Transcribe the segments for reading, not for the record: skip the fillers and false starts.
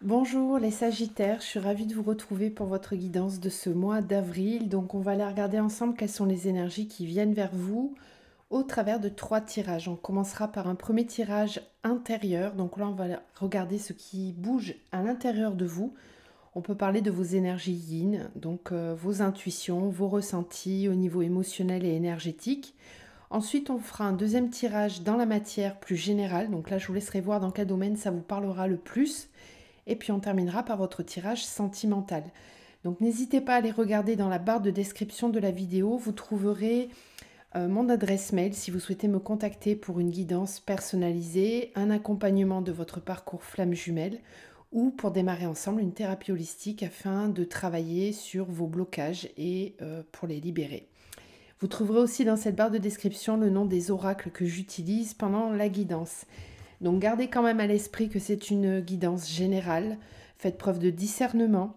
Bonjour les Sagittaires, je suis ravie de vous retrouver pour votre guidance de ce mois d'avril. Donc on va aller regarder ensemble quelles sont les énergies qui viennent vers vous au travers de 3 tirages. On commencera par un premier tirage intérieur. Donc là on va regarder ce qui bouge à l'intérieur de vous. On peut parler de vos énergies yin, donc vos intuitions, vos ressentis au niveau émotionnel et énergétique. Ensuite, on fera un deuxième tirage dans la matière plus générale. Donc là, je vous laisserai voir dans quel domaine ça vous parlera le plus. Et puis on terminera par votre tirage sentimental. Donc n'hésitez pas à aller regarder dans la barre de description de la vidéo. Vous trouverez mon adresse mail si vous souhaitez me contacter pour une guidance personnalisée, un accompagnement de votre parcours flamme jumelle ou pour démarrer ensemble une thérapie holistique afin de travailler sur vos blocages et pour les libérer. Vous trouverez aussi dans cette barre de description le nom des oracles que j'utilise pendant la guidance. Donc gardez quand même à l'esprit que c'est une guidance générale. Faites preuve de discernement.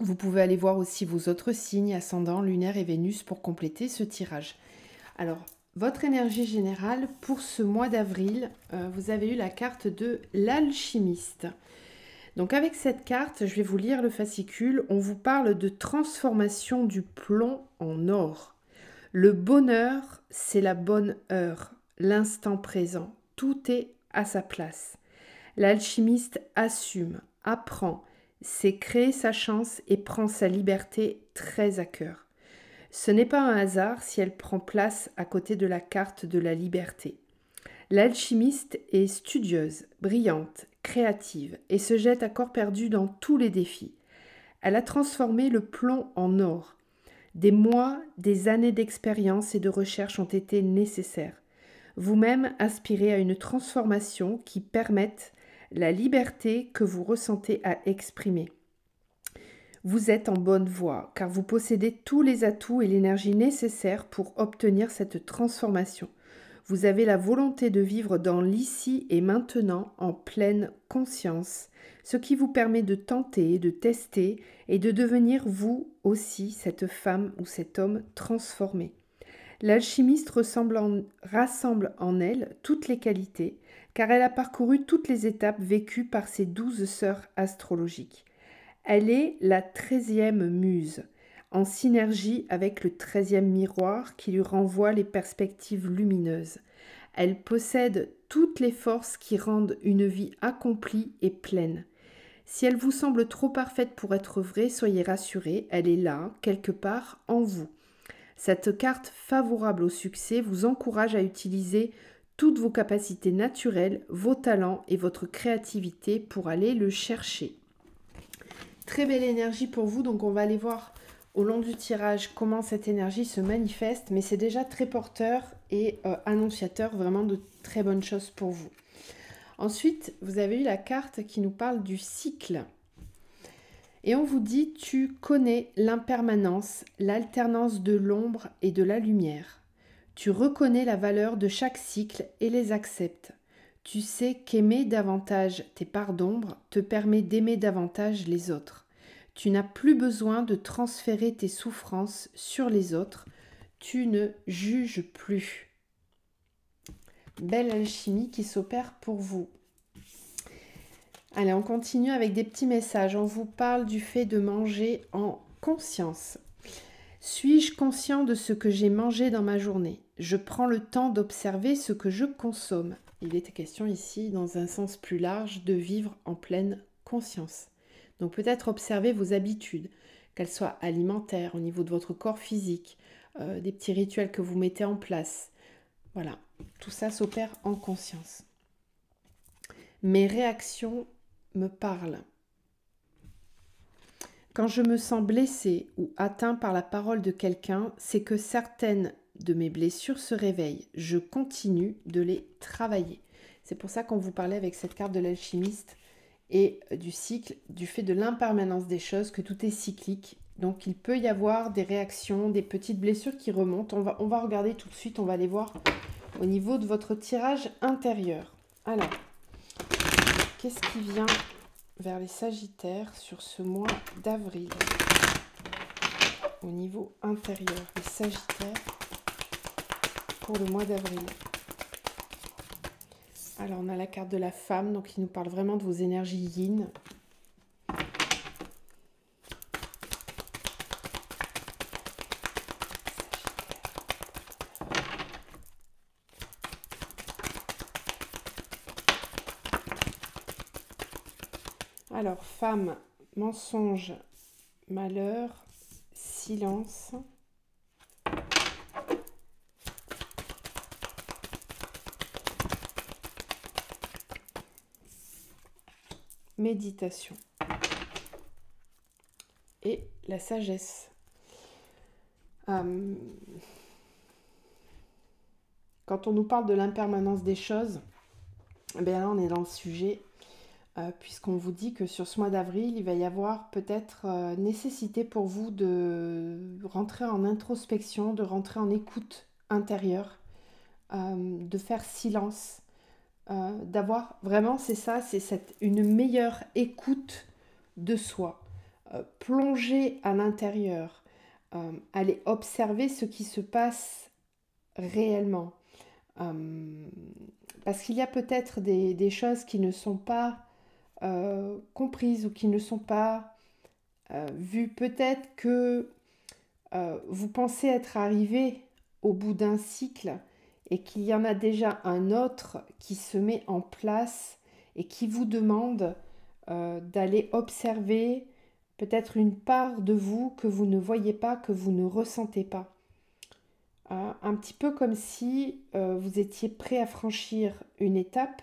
Vous pouvez aller voir aussi vos autres signes, ascendant, lunaire et Vénus pour compléter ce tirage. Alors, votre énergie générale pour ce mois d'avril, vous avez eu la carte de l'alchimiste. Donc avec cette carte, je vais vous lire le fascicule. On vous parle de transformation du plomb en or. Le bonheur, c'est la bonne heure, l'instant présent. Tout est à sa place. L'alchimiste assume, apprend, sait créer sa chance et prend sa liberté très à cœur. Ce n'est pas un hasard si elle prend place à côté de la carte de la liberté. L'alchimiste est studieuse, brillante, créative et se jette à corps perdu dans tous les défis. Elle a transformé le plomb en or. Des mois, des années d'expérience et de recherche ont été nécessaires. Vous-même aspirez à une transformation qui permette la liberté que vous ressentez à exprimer. Vous êtes en bonne voie car vous possédez tous les atouts et l'énergie nécessaires pour obtenir cette transformation. Vous avez la volonté de vivre dans l'ici et maintenant en pleine conscience, ce qui vous permet de tenter, de tester et de devenir vous aussi cette femme ou cet homme transformé. L'alchimiste rassemble en elle toutes les qualités, car elle a parcouru toutes les étapes vécues par ses 12 sœurs astrologiques. Elle est la 13e muse, en synergie avec le 13e miroir qui lui renvoie les perspectives lumineuses. Elle possède toutes les forces qui rendent une vie accomplie et pleine. Si elle vous semble trop parfaite pour être vraie, soyez rassurés, elle est là, quelque part, en vous. Cette carte favorable au succès vous encourage à utiliser toutes vos capacités naturelles, vos talents et votre créativité pour aller le chercher. Très belle énergie pour vous, donc on va aller voir au long du tirage comment cette énergie se manifeste, mais c'est déjà très porteur et annonciateur vraiment de très bonnes choses pour vous. Ensuite, vous avez eu la carte qui nous parle du cycle. Et on vous dit, tu connais l'impermanence, l'alternance de l'ombre et de la lumière. Tu reconnais la valeur de chaque cycle et les acceptes. Tu sais qu'aimer davantage tes parts d'ombre te permet d'aimer davantage les autres. Tu n'as plus besoin de transférer tes souffrances sur les autres. Tu ne juges plus. Belle alchimie qui s'opère pour vous. Allez, on continue avec des petits messages. On vous parle du fait de manger en conscience. Suis-je conscient de ce que j'ai mangé dans ma journée? Je prends le temps d'observer ce que je consomme. Il était question ici, dans un sens plus large, de vivre en pleine conscience. Donc peut-être observer vos habitudes, qu'elles soient alimentaires, au niveau de votre corps physique, des petits rituels que vous mettez en place. Voilà, tout ça s'opère en conscience. Mes réactions me parlent. Quand je me sens blessée ou atteint par la parole de quelqu'un, c'est que certaines de mes blessures se réveillent. Je continue de les travailler. C'est pour ça qu'on vous parlait avec cette carte de l'alchimiste et du cycle, du fait de l'impermanence des choses, que tout est cyclique. Donc il peut y avoir des réactions, des petites blessures qui remontent. On va regarder tout de suite, on va aller voir au niveau de votre tirage intérieur. Alors, qu'est-ce qui vient vers les Sagittaires sur ce mois d'avril? Au niveau intérieur, les Sagittaires pour le mois d'avril. Alors, on a la carte de la femme, donc qui nous parle vraiment de vos énergies yin. Alors, femme, mensonge, malheur, silence. Méditation. Et la sagesse. Quand on nous parle de l'impermanence des choses, eh bien là on est dans le sujet, puisqu'on vous dit que sur ce mois d'avril, il va y avoir peut-être nécessité pour vous de rentrer en introspection, de rentrer en écoute intérieure, de faire silence, d'avoir vraiment, c'est ça, c'est une meilleure écoute de soi, plonger à l'intérieur, aller observer ce qui se passe réellement. Parce qu'il y a peut-être des choses qui ne sont pas comprises ou qui ne sont pas vues. Peut-être que vous pensez être arrivé au bout d'un cycle et qu'il y en a déjà un autre qui se met en place et qui vous demande d'aller observer peut-être une part de vous que vous ne voyez pas, que vous ne ressentez pas. Un petit peu comme si vous étiez prêt à franchir une étape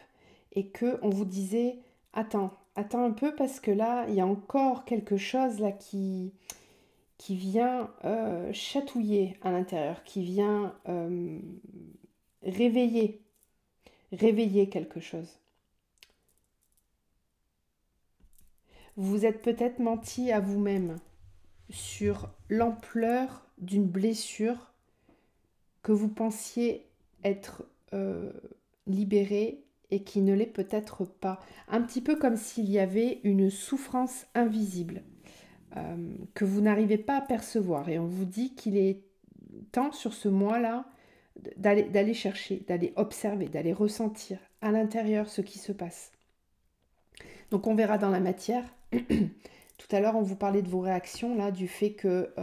et qu'on vous disait « Attends un peu parce que là, il y a encore quelque chose là qui vient chatouiller à l'intérieur, qui vient réveiller quelque chose. » Vous vous êtes peut-être menti à vous-même sur l'ampleur d'une blessure que vous pensiez être libérée et qui ne l'est peut-être pas. Un petit peu comme s'il y avait une souffrance invisible que vous n'arrivez pas à percevoir. Et on vous dit qu'il est temps sur ce mois-là d'aller chercher, d'aller observer, d'aller ressentir à l'intérieur ce qui se passe. Donc on verra dans la matière. Tout à l'heure, on vous parlait de vos réactions, là, du fait que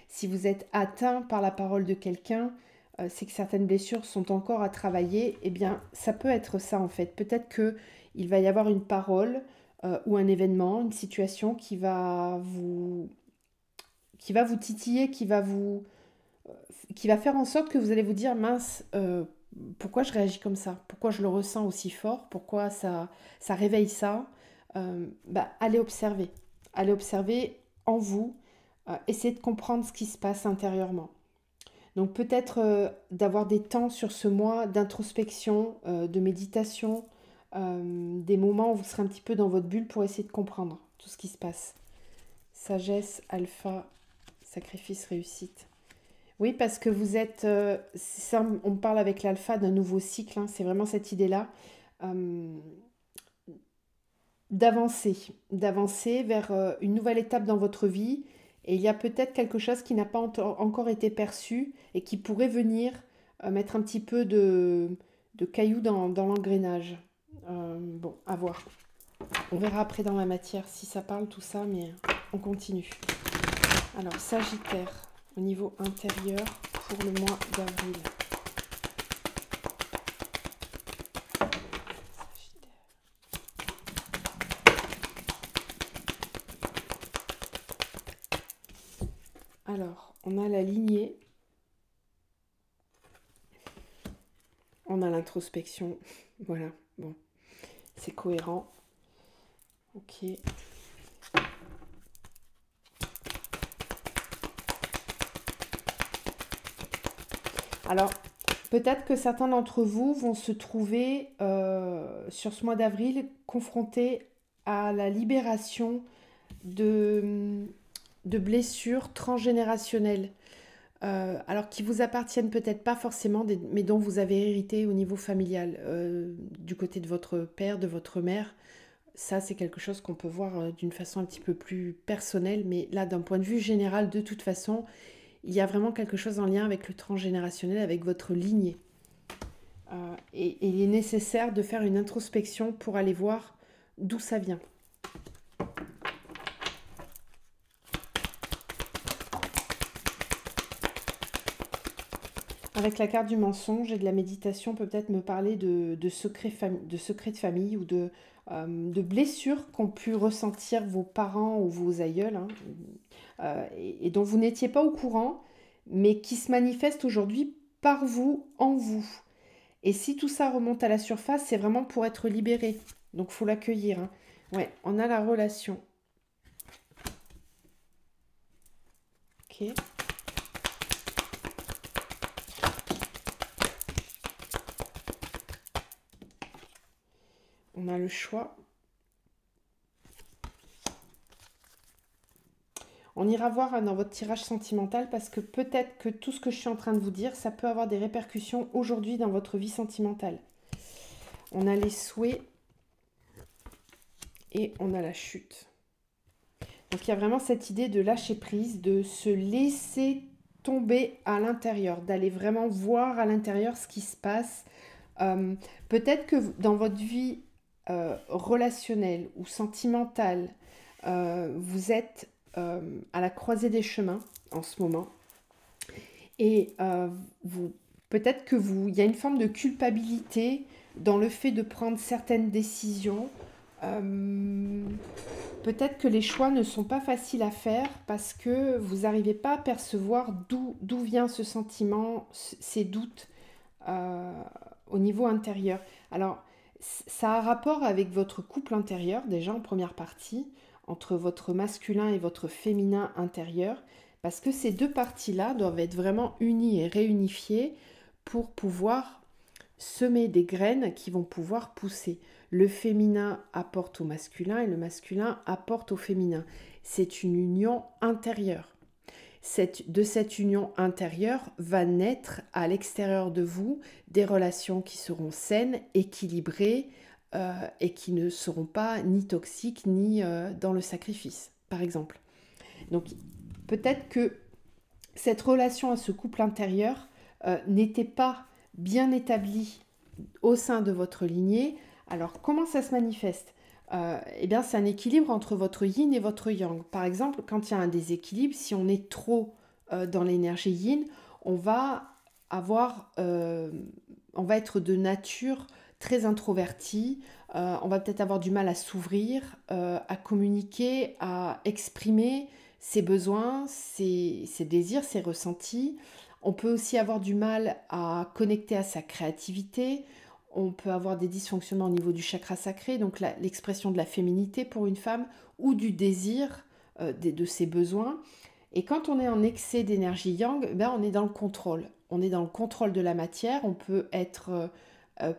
si vous êtes atteint par la parole de quelqu'un, c'est que certaines blessures sont encore à travailler. Eh bien, ça peut être ça, en fait. Peut-être qu'il va y avoir une parole ou un événement, une situation qui va vous titiller, qui va faire en sorte que vous allez vous dire, mince, pourquoi je réagis comme ça? Pourquoi je le ressens aussi fort? Pourquoi ça réveille ça? Allez observer. Allez observer en vous, essayez de comprendre ce qui se passe intérieurement. Donc peut-être d'avoir des temps sur ce mois d'introspection, de méditation, des moments où vous serez un petit peu dans votre bulle pour essayer de comprendre tout ce qui se passe. Sagesse, alpha, sacrifice, réussite. Oui, parce que vous êtes... ça, on parle avec l'alpha d'un nouveau cycle, hein, c'est vraiment cette idée-là. D'avancer vers une nouvelle étape dans votre vie. Et il y a peut-être quelque chose qui n'a pas encore été perçu et qui pourrait venir mettre un petit peu de cailloux dans l'engrenage. Bon, à voir. On verra après dans la matière si ça parle tout ça, mais on continue. Alors, Sagittaire, au niveau intérieur pour le mois d'avril. Alors, on a la lignée, on a l'introspection, voilà, bon, c'est cohérent, ok. Alors, peut-être que certains d'entre vous vont se trouver sur ce mois d'avril confrontés à la libération de blessures transgénérationnelles, alors qui vous appartiennent peut-être pas forcément, mais dont vous avez hérité au niveau familial, du côté de votre père, de votre mère. Ça, c'est quelque chose qu'on peut voir d'une façon un petit peu plus personnelle, mais là, d'un point de vue général, de toute façon, il y a vraiment quelque chose en lien avec le transgénérationnel, avec votre lignée. Et il est nécessaire de faire une introspection pour aller voir d'où ça vient. Avec la carte du mensonge et de la méditation, peut peut-être me parler de secrets de famille ou de blessures qu'ont pu ressentir vos parents ou vos aïeuls, hein, et dont vous n'étiez pas au courant, mais qui se manifestent aujourd'hui par vous, en vous. Et si tout ça remonte à la surface, c'est vraiment pour être libéré. Donc, il faut l'accueillir, hein. Ouais, on a la relation. Ok. On a le choix. On ira voir dans votre tirage sentimental parce que peut-être que tout ce que je suis en train de vous dire, ça peut avoir des répercussions aujourd'hui dans votre vie sentimentale. On a les souhaits et on a la chute. Donc il y a vraiment cette idée de lâcher prise, de se laisser tomber à l'intérieur, d'aller vraiment voir à l'intérieur ce qui se passe. Peut-être que dans votre vie relationnelle ou sentimentale, vous êtes à la croisée des chemins en ce moment. Et peut-être que il y a une forme de culpabilité dans le fait de prendre certaines décisions. Peut-être que les choix ne sont pas faciles à faire parce que vous n'arrivez pas à percevoir d'où vient ce sentiment, ces doutes au niveau intérieur. Alors, ça a rapport avec votre couple intérieur, déjà en première partie, entre votre masculin et votre féminin intérieur, parce que ces deux parties-là doivent être vraiment unies et réunifiées pour pouvoir semer des graines qui vont pouvoir pousser. Le féminin apporte au masculin et le masculin apporte au féminin. C'est une union intérieure. De cette union intérieure va naître à l'extérieur de vous des relations qui seront saines, équilibrées et qui ne seront pas ni toxiques ni dans le sacrifice, par exemple. Donc peut-être que cette relation à ce couple intérieur n'était pas bien établie au sein de votre lignée. Alors comment ça se manifeste ? Eh bien, c'est un équilibre entre votre yin et votre yang. Par exemple, quand il y a un déséquilibre, si on est trop dans l'énergie yin, on va être de nature très introverti, on va peut-être avoir du mal à s'ouvrir, à communiquer, à exprimer ses besoins, ses désirs, ses ressentis. On peut aussi avoir du mal à connecter à sa créativité. On peut avoir des dysfonctionnements au niveau du chakra sacré, donc l'expression de la féminité pour une femme, ou du désir de ses besoins. Et quand on est en excès d'énergie yang, ben on est dans le contrôle. On est dans le contrôle de la matière. On peut être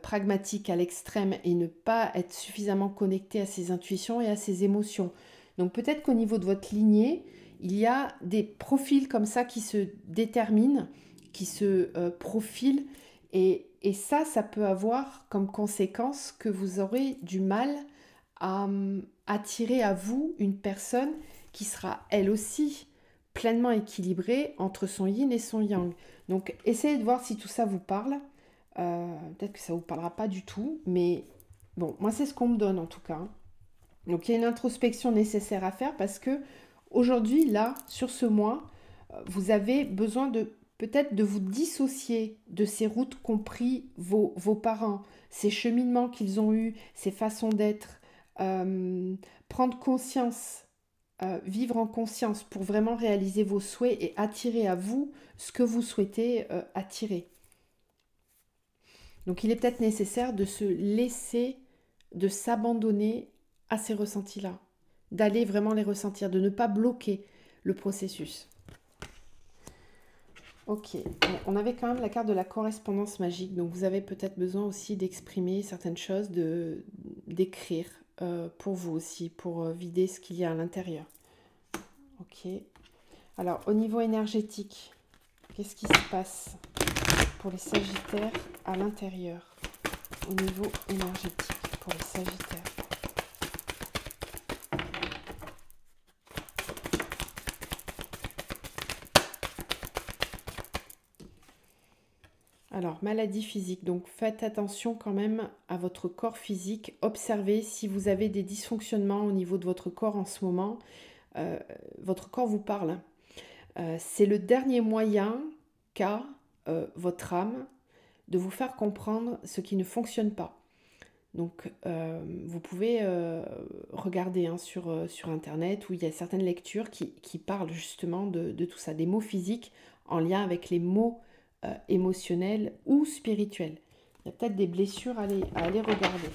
pragmatique à l'extrême et ne pas être suffisamment connecté à ses intuitions et à ses émotions. Donc peut-être qu'au niveau de votre lignée, il y a des profils comme ça qui se déterminent, qui se profilent. Et ça peut avoir comme conséquence que vous aurez du mal à attirer à vous une personne qui sera elle aussi pleinement équilibrée entre son yin et son yang. Donc essayez de voir si tout ça vous parle. Peut-être que ça ne vous parlera pas du tout, mais bon, moi c'est ce qu'on me donne en tout cas. Donc il y a une introspection nécessaire à faire parce que aujourd'hui, là, sur ce mois, vous avez besoin de peut-être de vous dissocier de ces routes qu'ont pris vos parents, ces cheminements qu'ils ont eus, ces façons d'être, prendre conscience, vivre en conscience pour vraiment réaliser vos souhaits et attirer à vous ce que vous souhaitez attirer. Donc il est peut-être nécessaire de se laisser, de s'abandonner à ces ressentis-là, d'aller vraiment les ressentir, de ne pas bloquer le processus. Ok, on avait quand même la carte de la correspondance magique, donc vous avez peut-être besoin aussi d'exprimer certaines choses, d'écrire pour vous aussi, pour vider ce qu'il y a à l'intérieur. Ok, alors au niveau énergétique, qu'est-ce qui se passe pour les Sagittaires à l'intérieur, au niveau énergétique pour les Sagittaires? Alors, maladie physique, donc faites attention quand même à votre corps physique. Observez si vous avez des dysfonctionnements au niveau de votre corps en ce moment. Votre corps vous parle. C'est le dernier moyen qu'a votre âme, de vous faire comprendre ce qui ne fonctionne pas. Donc, vous pouvez regarder hein, sur Internet où il y a certaines lectures qui parlent justement de tout ça, des mots physiques en lien avec les mots émotionnels ou spirituels. Il y a peut-être des blessures à aller regarder.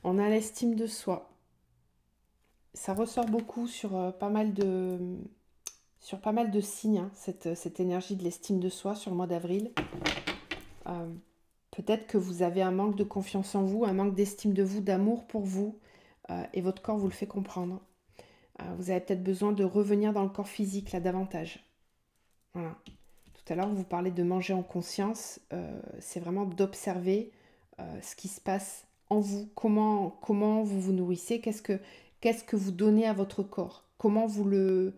On a l'estime de soi. Ça ressort beaucoup sur pas mal de signes, hein, cette énergie de l'estime de soi sur le mois d'avril. Peut-être que vous avez un manque de confiance en vous, un manque d'estime de vous, d'amour pour vous, et votre corps vous le fait comprendre. Vous avez peut-être besoin de revenir dans le corps physique, là, davantage. Voilà. Tout à l'heure, vous parlez de manger en conscience. C'est vraiment d'observer ce qui se passe en vous, comment vous vous nourrissez, qu'est-ce que vous donnez à votre corps, comment vous le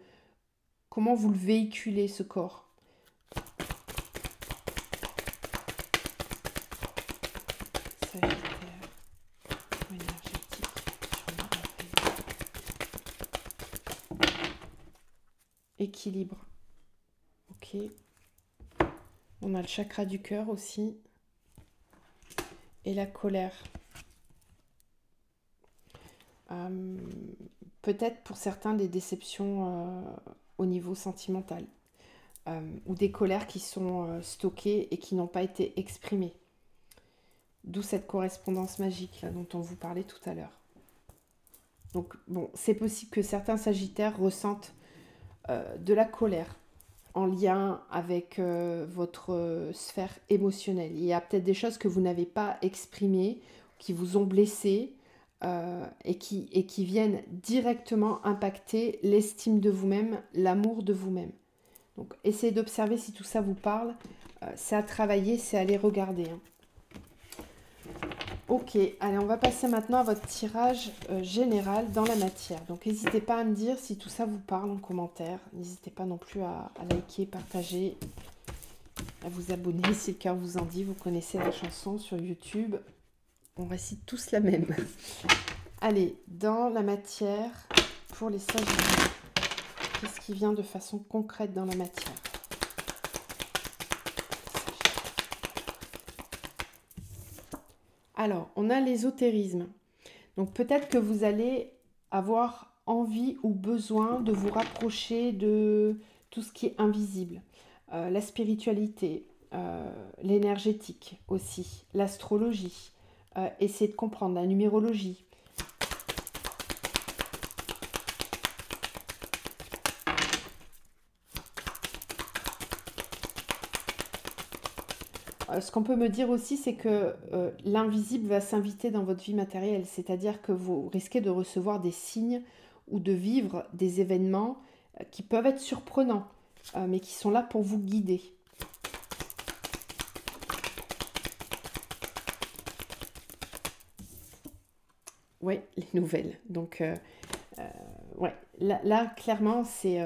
véhiculez, ce corps. Sagittaire, énergétique, sur le équilibre. Ok. On a le chakra du cœur aussi. Et la colère. Peut-être pour certains des déceptions au niveau sentimental. Ou des colères qui sont stockées et qui n'ont pas été exprimées. D'où cette correspondance magique là, dont on vous parlait tout à l'heure. Donc bon, c'est possible que certains sagittaires ressentent de la colère en lien avec votre sphère émotionnelle. Il y a peut-être des choses que vous n'avez pas exprimées, qui vous ont blessé et qui viennent directement impacter l'estime de vous-même, l'amour de vous-même. Donc essayez d'observer si tout ça vous parle. C'est à travailler, c'est à aller regarder. Hein. Ok, allez, on va passer maintenant à votre tirage général dans la matière. Donc n'hésitez pas à me dire si tout ça vous parle en commentaire. N'hésitez pas non plus à liker, partager, à vous abonner si le cœur vous en dit. Vous connaissez la chanson sur YouTube. On récite tous la même. Allez, dans la matière, pour les sagittaires, qu'est-ce qui vient de façon concrète dans la matière ? Alors, on a l'ésotérisme. Donc peut-être que vous allez avoir envie ou besoin de vous rapprocher de tout ce qui est invisible. La spiritualité, l'énergétique aussi, l'astrologie, essayer de comprendre la numérologie. Ce qu'on peut me dire aussi, c'est que l'invisible va s'inviter dans votre vie matérielle, c'est-à-dire que vous risquez de recevoir des signes ou de vivre des événements qui peuvent être surprenants, mais qui sont là pour vous guider. Oui, les nouvelles. Donc, ouais, là, clairement, c'est...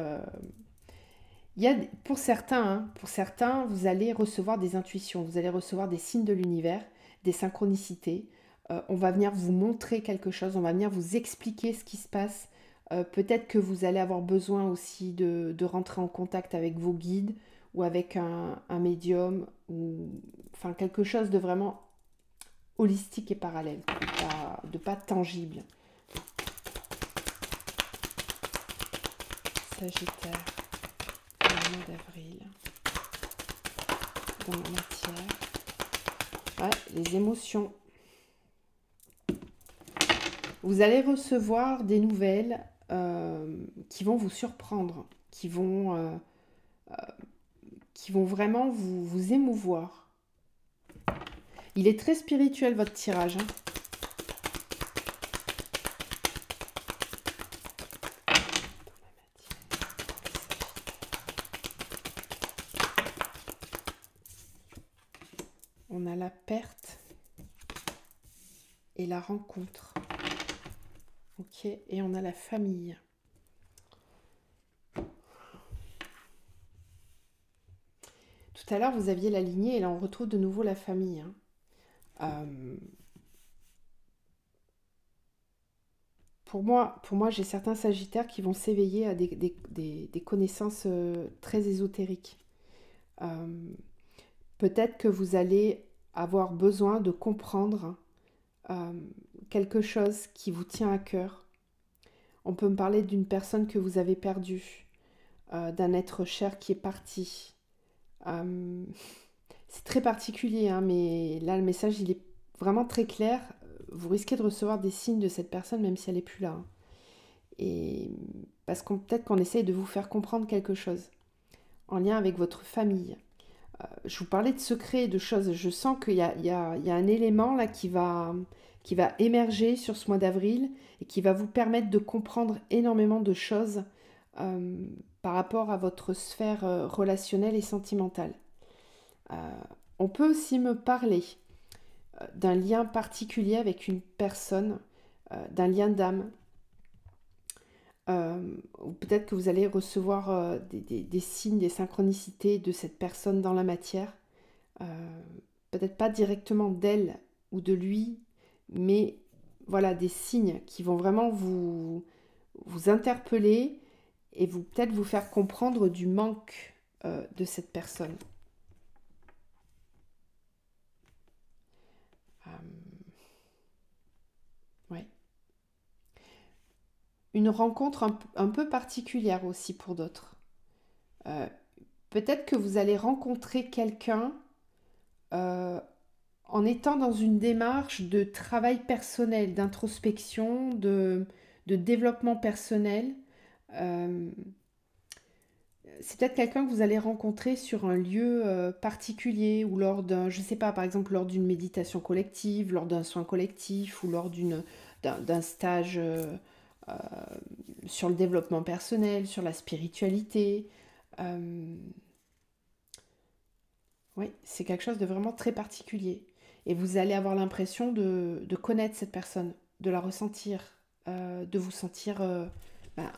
Il y a, pour certains, vous allez recevoir des intuitions, vous allez recevoir des signes de l'univers, des synchronicités. On va venir vous montrer quelque chose, on va venir vous expliquer ce qui se passe. Peut-être que vous allez avoir besoin aussi de rentrer en contact avec vos guides ou avec un médium, ou enfin quelque chose de vraiment holistique et parallèle, de pas tangible. Sagittaire. Mois d'avril, dans la matière. Ouais, les émotions. Vous allez recevoir des nouvelles qui vont vous surprendre, qui vont vraiment vous émouvoir. Il est très spirituel votre tirage. Hein. On a la perte et la rencontre. Ok, et on a la famille. Tout tout à l'heure, vous aviez la lignée et là, on retrouve de nouveau la famille, hein. Euh, pour moi, j'ai certains sagittaires qui vont s'éveiller à des connaissances très ésotériques. Euh, Peut-être que vous allez avoir besoin de comprendre euh, quelque chose qui vous tient à cœur. On peut me parler d'une personne que vous avez perdue, d'un être cher qui est parti. Euh, c'est très particulier, hein, mais là, le message, il est vraiment très clair. Vous risquez de recevoir des signes de cette personne, même si elle n'est plus là, hein. Et parce qu'on peut-être qu'on essaye de vous faire comprendre quelque chose en lien avec votre famille. Je vous parlais de secrets, de choses. Je sens qu'il y a un élément là qui va émerger sur ce mois d'avril et qui va vous permettre de comprendre énormément de choses euh, par rapport à votre sphère relationnelle et sentimentale. Euh, on peut aussi me parler d'un lien particulier avec une personne, d'un lien d'âme. Ou peut-être que vous allez recevoir des signes, des synchronicités de cette personne dans la matière. Euh, Peut-être pas directement d'elle ou de lui, mais voilà, des signes qui vont vraiment vous interpeller et peut-être vous faire comprendre du manque de cette personne. Euh, ouais. Une rencontre un peu particulière aussi pour d'autres. Euh, Peut-être que vous allez rencontrer quelqu'un euh, en étant dans une démarche de travail personnel, d'introspection, de développement personnel. Euh, c'est peut-être quelqu'un que vous allez rencontrer sur un lieu particulier ou lors d'un, je ne sais pas, par exemple lors d'une méditation collective, lors d'un soin collectif ou lors d'un stage euh, sur le développement personnel, sur la spiritualité. Euh, oui, c'est quelque chose de vraiment très particulier. Et vous allez avoir l'impression de connaître cette personne, de la ressentir, de vous sentir bah,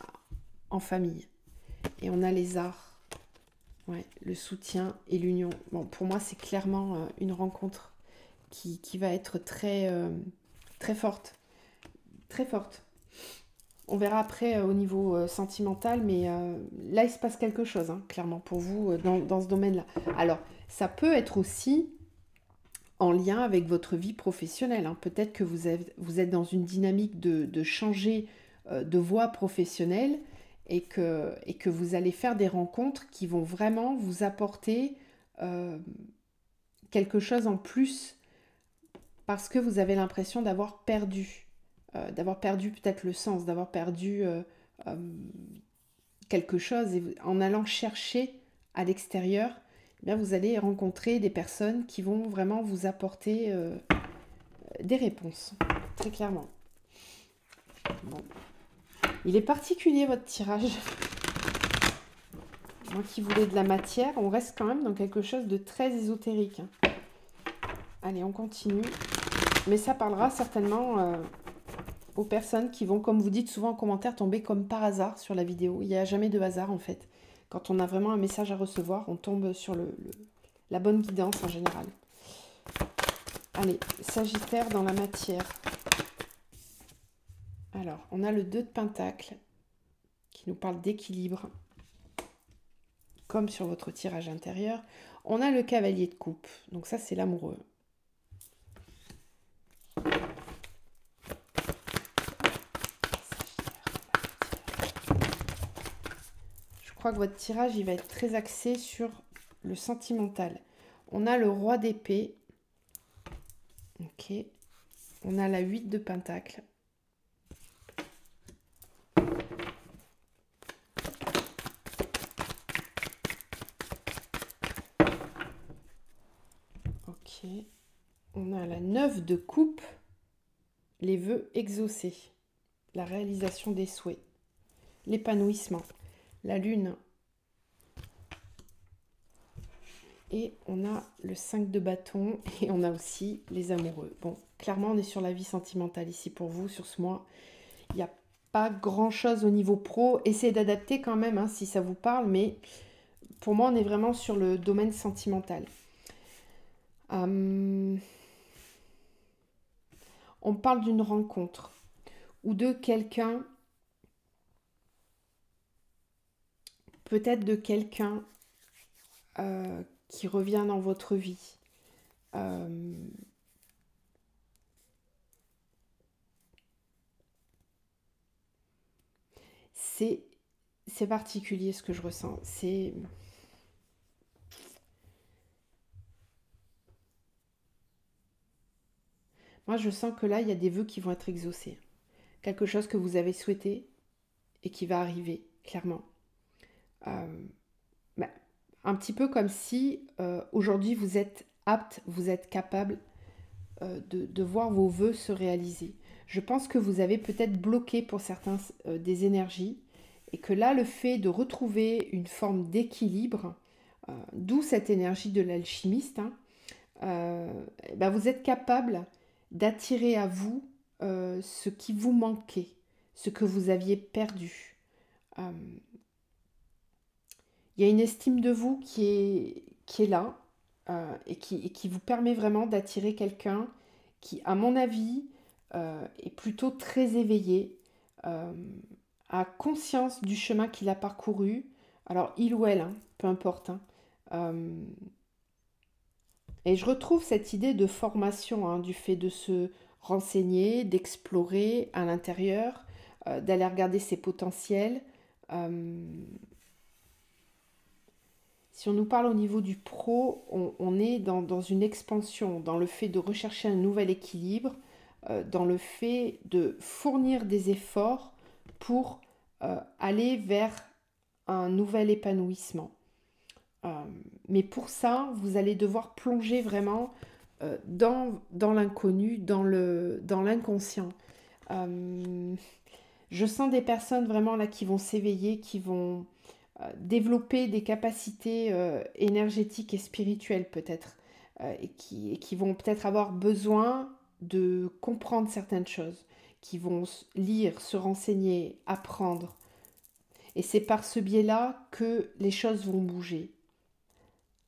en famille. Et on a les arts, ouais, le soutien et l'union. Bon, pour moi, c'est clairement une rencontre qui va être très forte. Très forte. On verra après au niveau sentimental, mais là, il se passe quelque chose, hein, clairement, pour vous dans ce domaine-là. Alors, ça peut être aussi en lien avec votre vie professionnelle, hein. Peut-être que vous êtes dans une dynamique de changer de voie professionnelle et que vous allez faire des rencontres qui vont vraiment vous apporter euh, quelque chose en plus parce que vous avez l'impression d'avoir perdu peut-être le sens, d'avoir perdu euh, quelque chose et en allant chercher à l'extérieur, eh bien vous allez rencontrer des personnes qui vont vraiment vous apporter des réponses, très clairement. Bon. Il est particulier votre tirage. Moi qui voulais de la matière, on reste quand même dans quelque chose de très ésotérique. Allez, on continue. Mais ça parlera certainement aux personnes qui vont, comme vous dites souvent en commentaire, tomber comme par hasard sur la vidéo. Il n'y a jamais de hasard en fait. Quand on a vraiment un message à recevoir, on tombe sur la bonne guidance en général. Allez, Sagittaire dans la matière. Alors, on a le 2 de Pentacle qui nous parle d'équilibre, comme sur votre tirage intérieur. On a le Cavalier de Coupe, donc ça c'est l'amoureux. Je crois que votre tirage il va être très axé sur le sentimental. On a le Roi d'épée. Ok. On a la 8 de Pentacle. Ok. On a la 9 de coupe. Les vœux exaucés. La réalisation des souhaits. L'épanouissement. La lune. Et on a le 5 de bâton et on a aussi les amoureux. Bon, clairement, on est sur la vie sentimentale ici pour vous, sur ce mois. Il n'y a pas grand-chose au niveau pro. Essayez d'adapter quand même, hein, si ça vous parle, mais pour moi, on est vraiment sur le domaine sentimental. On parle d'une rencontre ou de quelqu'un, peut-être de quelqu'un qui revient dans votre vie. C'est particulier ce que je ressens. Moi, je sens que là, il y a des vœux qui vont être exaucés. Quelque chose que vous avez souhaité et qui va arriver, clairement. Bah, un petit peu comme si aujourd'hui vous êtes apte, vous êtes capable de voir vos vœux se réaliser. Je pense que vous avez peut-être bloqué pour certains des énergies et que là, le fait de retrouver une forme d'équilibre, d'où cette énergie de l'alchimiste, ben vous êtes capable d'attirer à vous ce qui vous manquait, ce que vous aviez perdu. Il y a une estime de vous qui est là et qui vous permet vraiment d'attirer quelqu'un qui, à mon avis, est plutôt très éveillé, a conscience du chemin qu'il a parcouru. Alors, il ou elle, hein, peu importe. Hein. Et je retrouve cette idée de formation, hein, du fait de se renseigner, d'explorer à l'intérieur, d'aller regarder ses potentiels. Si on nous parle au niveau du pro, on est dans une expansion, dans le fait de rechercher un nouvel équilibre, dans le fait de fournir des efforts pour aller vers un nouvel épanouissement. Mais pour ça, vous allez devoir plonger vraiment dans l'inconnu, dans l'inconscient. Je sens des personnes vraiment là qui vont s'éveiller, qui vont développer des capacités énergétiques et spirituelles peut-être, et qui vont peut-être avoir besoin de comprendre certaines choses, qui vont lire, se renseigner, apprendre. Et c'est par ce biais-là que les choses vont bouger.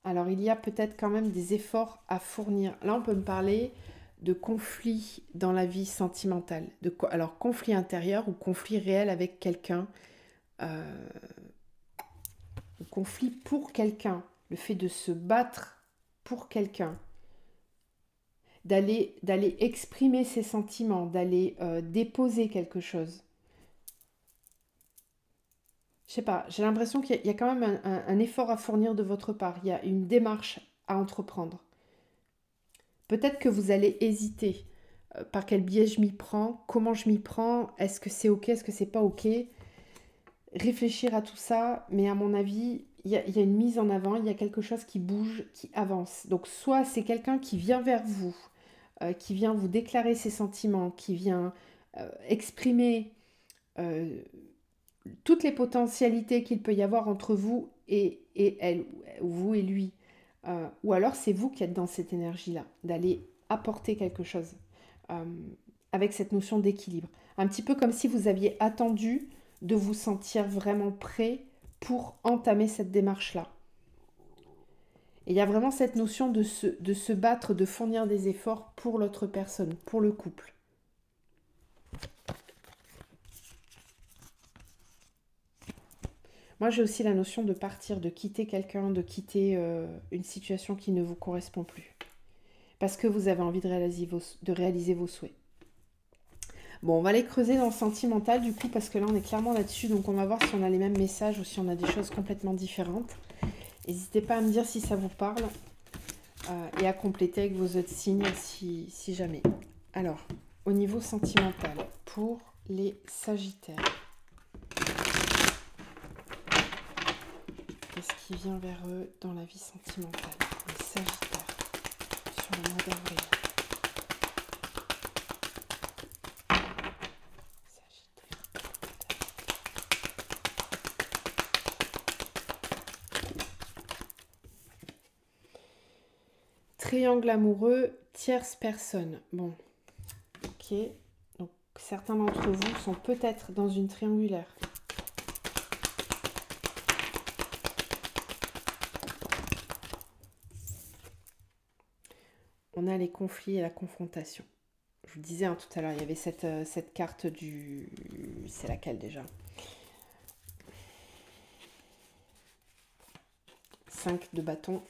Alors il y a peut-être quand même des efforts à fournir. Là on peut me parler de conflits dans la vie sentimentale. Alors conflit intérieur ou conflit réel avec quelqu'un. Conflit pour quelqu'un. Le fait de se battre pour quelqu'un. D'aller exprimer ses sentiments. D'aller déposer quelque chose. Je sais pas, j'ai l'impression qu'il y a quand même un effort à fournir de votre part. Il y a une démarche à entreprendre. Peut-être que vous allez hésiter. Par quel biais je m'y prends? Comment je m'y prends? Est-ce que c'est ok? Est-ce que c'est pas ok? Réfléchir à tout ça, mais à mon avis, il y a une mise en avant, il y a quelque chose qui bouge, qui avance. Donc soit c'est quelqu'un qui vient vers vous, qui vient vous déclarer ses sentiments, qui vient exprimer toutes les potentialités qu'il peut y avoir entre vous et elle, ou vous et lui. Ou alors c'est vous qui êtes dans cette énergie-là, d'aller apporter quelque chose avec cette notion d'équilibre. Un petit peu comme si vous aviez attendu de vous sentir vraiment prêt pour entamer cette démarche-là. Et il y a vraiment cette notion de se battre, de fournir des efforts pour l'autre personne, pour le couple. Moi, j'ai aussi la notion de partir, de quitter quelqu'un, de quitter une situation qui ne vous correspond plus. Parce que vous avez envie de réaliser vos souhaits. Bon, on va aller creuser dans le sentimental du coup, parce que là, on est clairement là-dessus. Donc, on va voir si on a les mêmes messages ou si on a des choses complètement différentes. N'hésitez pas à me dire si ça vous parle et à compléter avec vos autres signes si jamais. Alors, au niveau sentimental, pour les Sagittaires. Qu'est-ce qui vient vers eux dans la vie sentimentale? Les Sagittaires, sur le mois d'avril. Triangle amoureux, tierce personne. Bon, ok. Donc, certains d'entre vous sont peut-être dans une triangulaire. on a les conflits et la confrontation. Je vous disais hein, tout à l'heure, il y avait cette carte du... C'est laquelle déjà? 5 de bâton.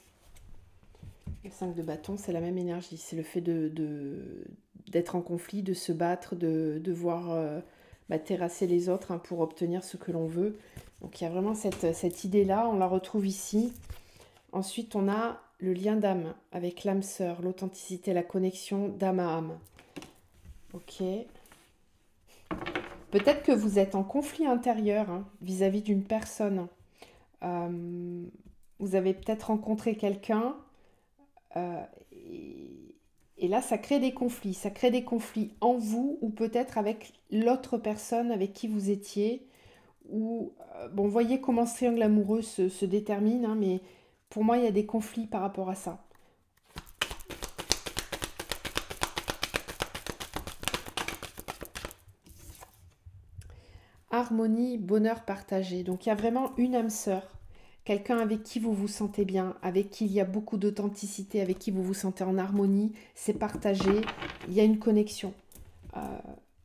Le 5 de bâton, c'est la même énergie. C'est le fait d'être en conflit, de se battre, de devoir terrasser les autres hein, pour obtenir ce que l'on veut. Donc il y a vraiment cette idée-là, on la retrouve ici. Ensuite, on a le lien d'âme avec l'âme sœur, l'authenticité, la connexion d'âme à âme. Ok. Peut-être que vous êtes en conflit intérieur hein, vis-à-vis d'une personne. Vous avez peut-être rencontré quelqu'un et là, ça crée des conflits. Ça crée des conflits en vous ou peut-être avec l'autre personne avec qui vous étiez. Ou, bon, voyez comment ce triangle amoureux se détermine, hein, mais pour moi, il y a des conflits par rapport à ça. Harmonie, bonheur partagé. Donc, il y a vraiment une âme sœur. Quelqu'un avec qui vous vous sentez bien, avec qui il y a beaucoup d'authenticité, avec qui vous vous sentez en harmonie, c'est partagé, il y a une connexion.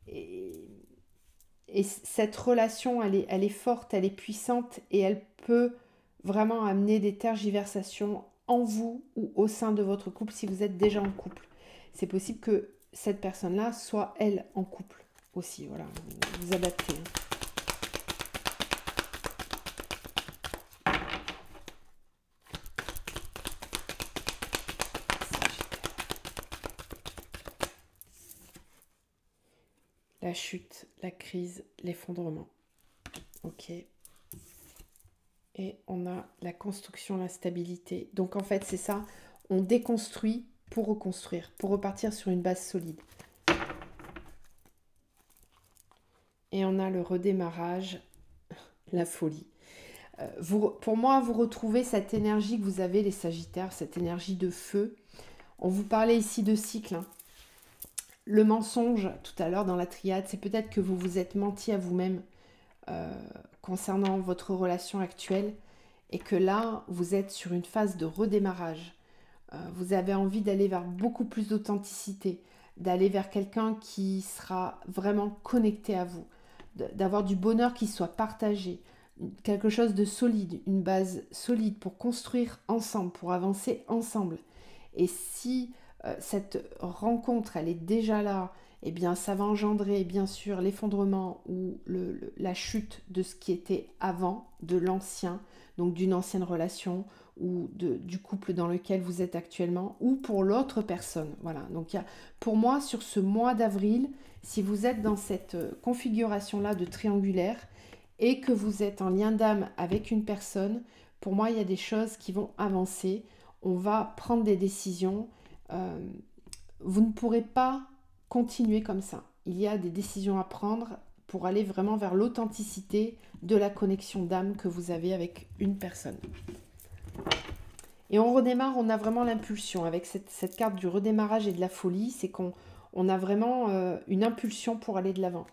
Et cette relation, elle est forte, elle est puissante et elle peut vraiment amener des tergiversations en vous ou au sein de votre couple si vous êtes déjà en couple. C'est possible que cette personne-là soit, elle, en couple aussi. Voilà, vous adaptez. Hein. La chute, la crise, l'effondrement. Ok. Et on a la construction, la stabilité. Donc en fait, c'est ça. On déconstruit pour reconstruire, pour repartir sur une base solide. Et on a le redémarrage, la folie. Pour moi, vous retrouvez cette énergie que vous avez, les Sagittaires, cette énergie de feu. On vous parlait ici de cycle. Hein. Le mensonge, tout à l'heure dans la triade, c'est peut-être que vous vous êtes menti à vous-même concernant votre relation actuelle et que là, vous êtes sur une phase de redémarrage. Vous avez envie d'aller vers beaucoup plus d'authenticité, d'aller vers quelqu'un qui sera vraiment connecté à vous, d'avoir du bonheur qui soit partagé, quelque chose de solide, une base solide pour construire ensemble, pour avancer ensemble. Et si cette rencontre, elle est déjà là, eh bien ça va engendrer bien sûr l'effondrement ou la chute de ce qui était avant, de l'ancien, donc d'une ancienne relation ou du couple dans lequel vous êtes actuellement, ou pour l'autre personne. Voilà, donc pour moi, sur ce mois d'avril, si vous êtes dans cette configuration-là de triangulaire et que vous êtes en lien d'âme avec une personne, pour moi, il y a des choses qui vont avancer. On va prendre des décisions. Vous ne pourrez pas continuer comme ça. Il y a des décisions à prendre pour aller vraiment vers l'authenticité de la connexion d'âme que vous avez avec une personne. Et on redémarre, on a vraiment l'impulsion. Avec cette carte du redémarrage et de la folie, c'est qu'on a vraiment une impulsion pour aller de l'avant.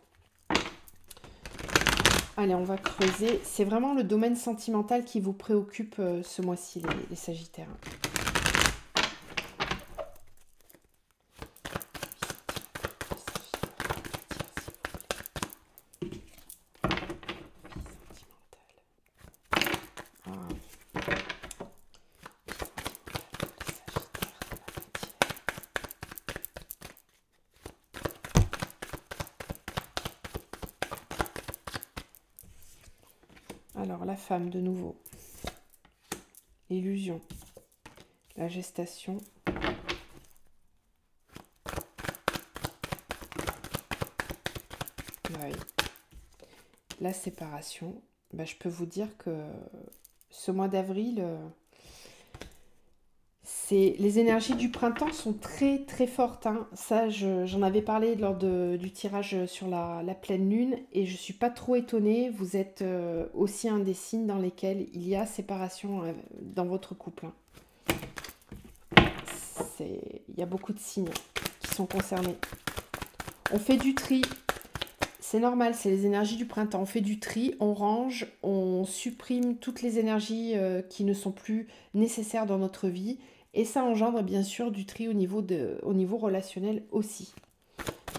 Allez, on va creuser. C'est vraiment le domaine sentimental qui vous préoccupe ce mois-ci, les Sagittaires. Alors, la femme, de nouveau. L'illusion. La gestation. Oui. La séparation. Ben, je peux vous dire que ce mois d'avril, les énergies du printemps sont très très fortes. Hein. Ça, j'en avais parlé lors du tirage sur la pleine lune et je ne suis pas trop étonnée. Vous êtes aussi un des signes dans lesquels il y a séparation dans votre couple. Hein. Il y a beaucoup de signes qui sont concernés. On fait du tri. C'est normal, c'est les énergies du printemps. On fait du tri, on range, on supprime toutes les énergies qui ne sont plus nécessaires dans notre vie. Et ça engendre bien sûr du tri au niveau relationnel aussi.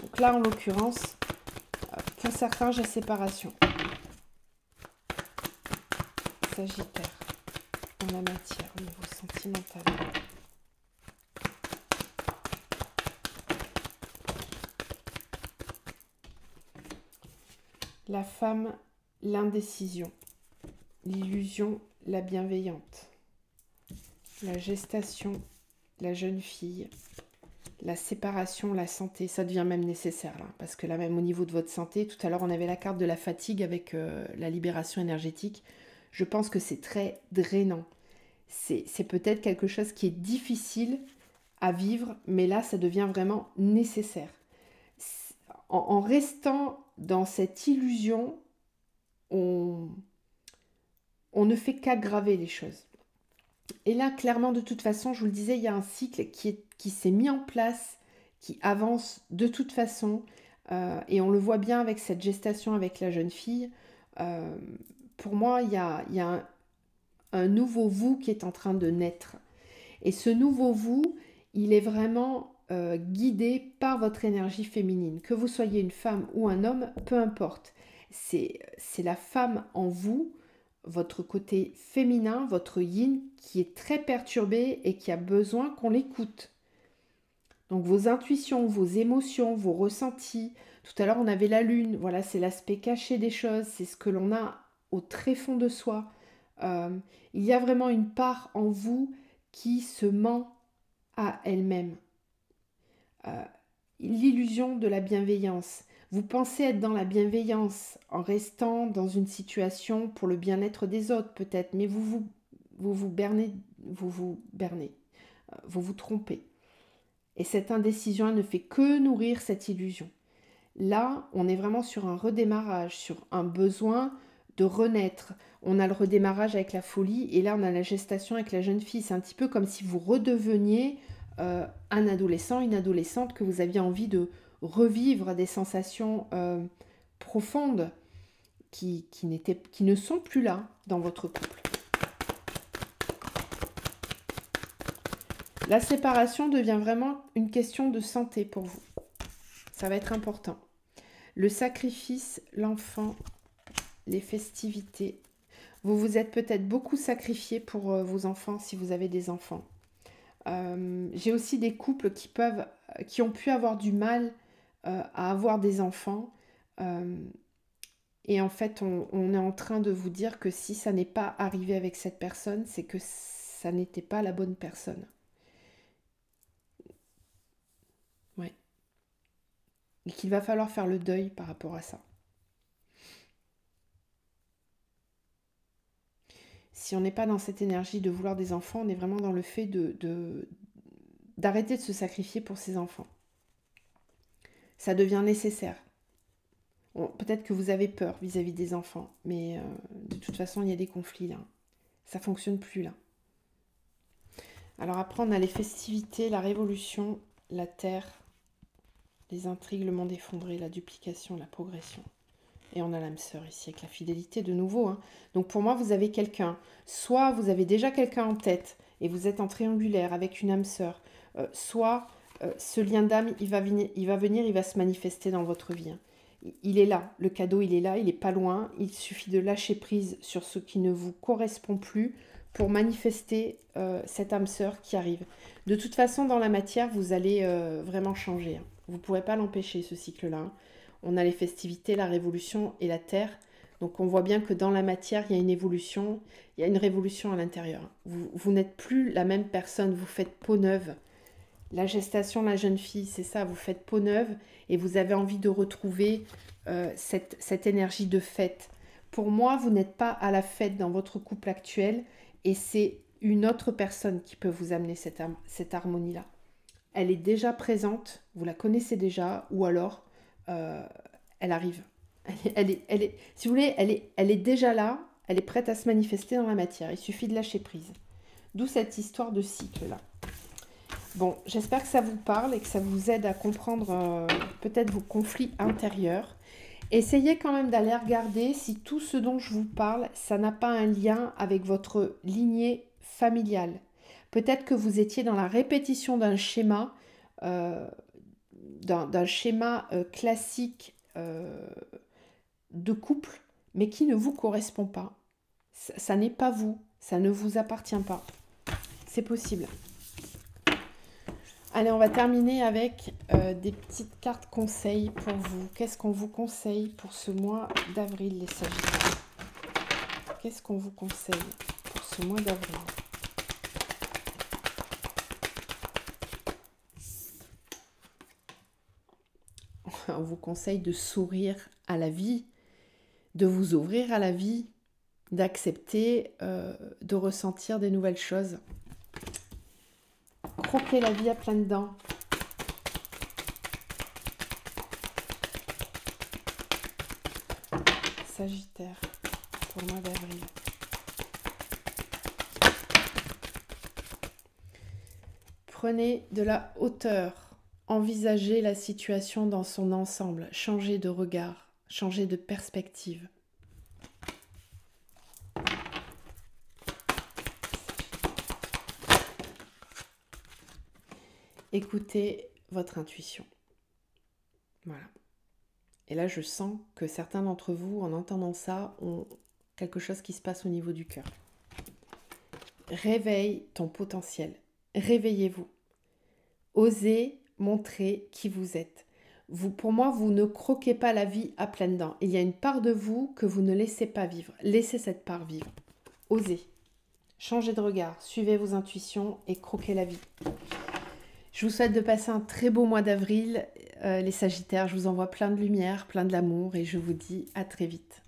Donc là, en l'occurrence, pour certains, j'ai séparation. Sagittaire, dans la matière, au niveau sentimental. La femme, l'indécision. L'illusion, la bienveillante. La gestation, la jeune fille. La séparation, la santé, ça devient même nécessaire là, parce que là même au niveau de votre santé, tout à l'heure on avait la carte de la fatigue avec la libération énergétique. Je pense que c'est très drainant. C'est peut-être quelque chose qui est difficile à vivre, mais là ça devient vraiment nécessaire. En restant dans cette illusion, on ne fait qu'aggraver les choses. Et là, clairement, de toute façon, je vous le disais, il y a un cycle qui s'est mis en place, qui avance de toute façon. Et on le voit bien avec cette gestation avec la jeune fille. Pour moi, il y a un nouveau vous qui est en train de naître. Et ce nouveau vous, il est vraiment guidé par votre énergie féminine. Que vous soyez une femme ou un homme, peu importe. C'est la femme en vous, votre côté féminin, votre yin, qui est très perturbé et qui a besoin qu'on l'écoute. Donc vos intuitions, vos émotions, vos ressentis. Tout à l'heure, on avait la lune. Voilà, c'est l'aspect caché des choses. C'est ce que l'on a au très fond de soi. Il y a vraiment une part en vous qui se ment à elle-même. L'illusion de la bienveillance. Vous pensez être dans la bienveillance en restant dans une situation pour le bien-être des autres peut-être, mais vous bernez, vous vous trompez. Et cette indécision, elle ne fait que nourrir cette illusion. Là, on est vraiment sur un redémarrage, sur un besoin de renaître. On a le redémarrage avec la folie et là, on a la gestation avec la jeune fille. C'est un petit peu comme si vous redeveniez un adolescent, une adolescente, que vous aviez envie de revivre des sensations profondes qui ne sont plus là dans votre couple. La séparation devient vraiment une question de santé pour vous. Ça va être important. Le sacrifice, l'enfant, les festivités. Vous vous êtes peut-être beaucoup sacrifié pour vos enfants si vous avez des enfants. J'ai aussi des couples qui ont pu avoir du mal à avoir des enfants. Et en fait, on est en train de vous dire que si ça n'est pas arrivé avec cette personne, c'est que ça n'était pas la bonne personne. Ouais. Et qu'il va falloir faire le deuil par rapport à ça. Si on n'est pas dans cette énergie de vouloir des enfants, on est vraiment dans le fait d'arrêter de se sacrifier pour ses enfants. Ça devient nécessaire. Peut-être que vous avez peur vis-à-vis des enfants, mais de toute façon, il y a des conflits là. Ça ne fonctionne plus là. Alors après, on a les festivités, la révolution, la terre, les intrigues, le monde effondré, la duplication, la progression. Et on a l'âme sœur ici avec la fidélité de nouveau. Donc pour moi, vous avez quelqu'un. Soit vous avez déjà quelqu'un en tête et vous êtes en triangulaire avec une âme sœur. Soit ce lien d'âme, il va venir, il va se manifester dans votre vie. Il est là, le cadeau il est là, il n'est pas loin. Il suffit de lâcher prise sur ce qui ne vous correspond plus pour manifester cette âme sœur qui arrive. De toute façon, dans la matière, vous allez vraiment changer. Vous ne pourrez pas l'empêcher, ce cycle-là. On a les festivités, la révolution et la terre. Donc on voit bien que dans la matière, il y a une évolution, il y a une révolution à l'intérieur. Vous n'êtes plus la même personne, vous faites peau neuve. La gestation, la jeune fille, c'est ça, vous faites peau neuve et vous avez envie de retrouver cette énergie de fête. Pour moi, vous n'êtes pas à la fête dans votre couple actuel et c'est une autre personne qui peut vous amener cette harmonie-là. Elle est déjà présente, vous la connaissez déjà, ou alors elle arrive. Si vous voulez, elle est déjà là, elle est prête à se manifester dans la matière. Il suffit de lâcher prise. D'où cette histoire de cycle-là. Bon, j'espère que ça vous parle et que ça vous aide à comprendre peut-être vos conflits intérieurs. Essayez quand même d'aller regarder si tout ce dont je vous parle, ça n'a pas un lien avec votre lignée familiale. Peut-être que vous étiez dans la répétition d'un schéma, euh, classique de couple, mais qui ne vous correspond pas. Ça n'est pas vous, ça ne vous appartient pas. C'est possible. Allez, on va terminer avec des petites cartes conseils pour vous. Qu'est-ce qu'on vous conseille pour ce mois d'avril, les Sagittaires? Qu'est-ce qu'on vous conseille pour ce mois d'avril? On vous conseille de sourire à la vie, de vous ouvrir à la vie, d'accepter de ressentir des nouvelles choses. Croquer la vie à pleines dents. Sagittaire, pour le mois d'avril. Prenez de la hauteur. Envisagez la situation dans son ensemble. Changez de regard, changez de perspective. Écoutez votre intuition. Voilà. Et là, je sens que certains d'entre vous, en entendant ça, ont quelque chose qui se passe au niveau du cœur. Réveille ton potentiel. Réveillez-vous. Osez montrer qui vous êtes. Pour moi, vous ne croquez pas la vie à pleines dents. Il y a une part de vous que vous ne laissez pas vivre. Laissez cette part vivre. Osez. Changez de regard. Suivez vos intuitions et croquez la vie. Je vous souhaite de passer un très beau mois d'avril, les Sagittaires. Je vous envoie plein de lumière, plein de l'amour et je vous dis à très vite.